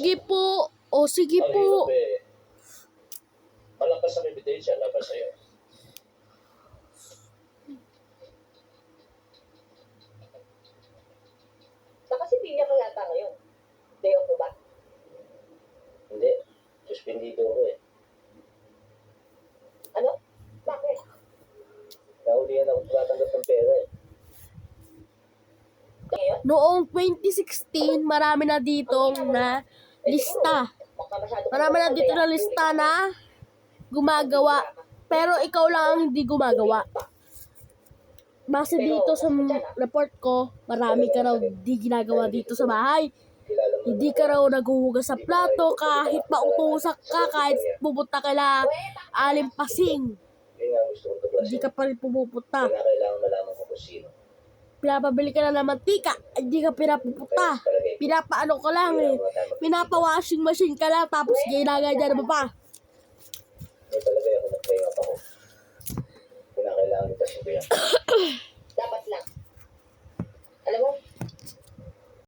sige po. O, sige Ang po. hirap eh. Malakas ang ebidensya laban sa'yo. Nakasipilya ka yata ngayon. Day off mo ba? Hindi. Suspendido ko eh. Ano? Bakit? Naulihan ako tumatanggap ng pera eh. Ngayon? Noong 2016, marami na ditong na lista. Baka masyado ka Marami na naman dito kaya. na lista na gumagawa. Pero ikaw lang ang hindi gumagawa. Base dito sa report ko, marami ka raw di ginagawa dito sa bahay. Kilala mo Hindi ka raw naghuhugas sa plato kahit mautusak ka, kahit pupunta ka lang alimpasing. yun nga ang gusto kong tuklasin. Hindi ka pa rin pumupunta. Kaya kailangan malaman ko kung sino. Pinapabili ka lang ng mantika, hindi ka pinapupunta. Pinapaano ka lang eh. Pinapa-washing machine ka lang, tapos ginaganyan mo pa. May palagay ako nagpahinga pa ko.